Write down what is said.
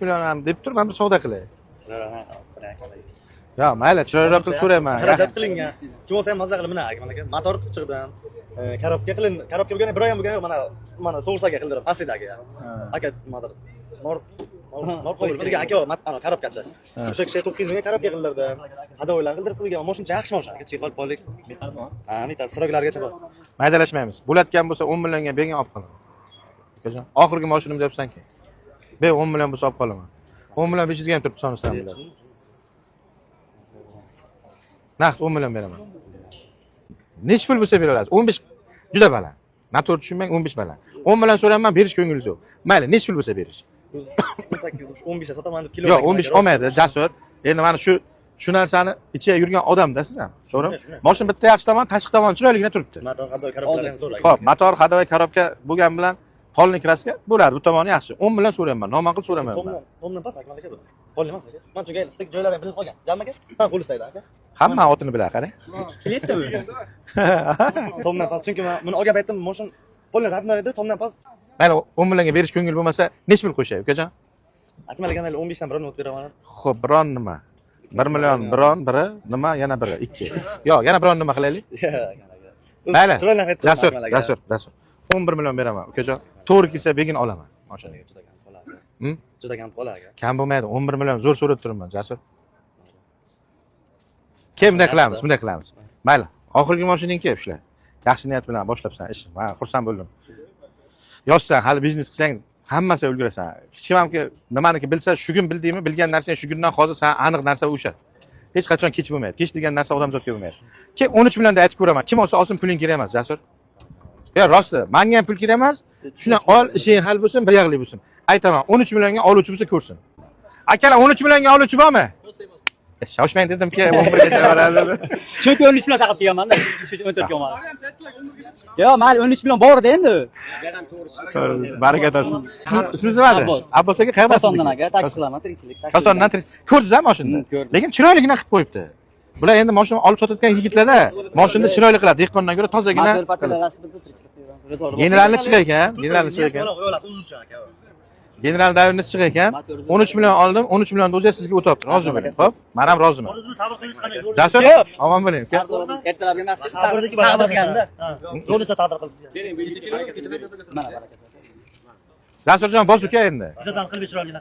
million ham deb turib, bir savdo qilay. Yo, mayli, chiroyliroq qilib so'rayman. Xarajat qilingan. Kim bo'lsa ham mazza qilib, mana aka, motor chiqdim. Korobka bo'lgan, bir oy ham bo'lgan, mana to'g'risaga qildirib, pastidagi. Aka, motor. Nor qo'yilgan aka, mana korobkachi. O'sha kishi 900 mingga korobka qildirdi. Hadoylar qildirib qo'ygan. Mashincha yaxshi mashina, aka, chexol pollik. Ha, metal siroglargacha bor. Maydalashmaymiz. Bo'layotgan bo'lsa 10 millionga bergan olib qolaman. Akajon, oxirgi mashinamni deyapsan-ki. Be 10 million bo'lsa olib qolaman. 10 million 500 ga ham turib sonisidan bilan. Naqd 10 million beraman. Necha pul bo'lsa bera olasiz? 15 juda baland. Noto'g'ri tushunmang, 15 baland. 10 million so'rayman, berish ko'nglingiz yo'q. Mayli, necha pul bo'lsa berish. 18 15 ga sotaman deb kilo. Yo'q, 15 olmaydi, Jasur. Endi mana shu narsani ichiga yurgan odamda siz ham. To'g'rimi? Mashina bitta yaxshi tomon, tashqi tomon chiroyligina turibdi. Motor, hadoy, korobkalar ham zo'r. Xo'p, motor, hadoy, korobka bo'lgan bilan polni kraska bo'ladi. Bu tomoni yaxshi. 10 million so'rayman, noma'qul so'ramayman. Tomdan past aka, aka bu. Polni emas aka. Mana shu stik joylari ham bilib qolgan. Jammaga ham qo'l istaydi aka. Hamma otini biladi, qarang. Kelyaptimi? Tomdan past, chunki men buni olgan paytim mashina polni radnoy edi, tomdan past. Mayli, 10 millionga berish ko'ngil bo'lmasa, necha pul qo'shay, ukajon? Akmal aka, mayli 15 dan biron o'tib beraman. Xo'p, biron nima? 1 million biron, biri nima, yana biri 2. Yo'q, yana biron nima qilaylik? Mayli. Jasur. 11 million beraman, ukajon. To'g'ri kelsa begin olaman mashinaga. Juda kam qola aka. Kam bo'lmaydi, 11 million zo'r so'rab turibman, Jasur. Bunday qilamiz. Mayli, oxirgi mashinang-ki shular. Yaxshi niyat bilan boshlabsan ish. Men xursand bo'ldim. Yoshsan, hali biznes qilsang, hammasi ulgurasan. Hech kim hamki nimaniki bilsa, shu kun bildingmi, bilgan narsang shu kundan hozir san aniq narsa o'sha. Hech qachon kech bo'lmaydi. Kech degan narsa odamzodga bo'lmaydi. Kim 13 millionda aytib ko'raman. Kim olsa olsin, puling kerak emas, Jasur. Ya rosti, menga ham pul kerak emas. Shuni ol, ishing hal bo'lsin, bir yog'li bo'lsin. Aytaman, 13 millionga oluvchi bo'lsa ko'rsin. Akalar 13 millionga oluvchi bormi? Shoshmang dedim-ki, 11 gacha boradi. Chunki 13 million taqib kelganman-da, 14 ga olmadim. Yo, mayli 13 million bor-da endi. Baraka topsin. Ismingiz nima edi? Abbos aka, qayerdan? Kosondan aka, taksilaman, tirikchilik. Kosondan ko'rdingiz-a mashinani? Lekin chiroyligina qilib qo'yibdi. Bular endi mashina olib sotadigan yigitlar-da, mashinani chiroyli qiladi, dehqondan ko'ra tozagina. Generalni chiqar ekan, General davrni chiqar ekan. 13 million oldim, 13 millionni o'zi sizga o'tibdi. Rozi bo'ling, xo'p? Men ham roziman. Jasur, omon bo'ling. Ertalabga naqsh taqdir qilganda. Yo'lda taqdir qilsiz. Jasurjon, bos uka endi. Juda qilib chiroyli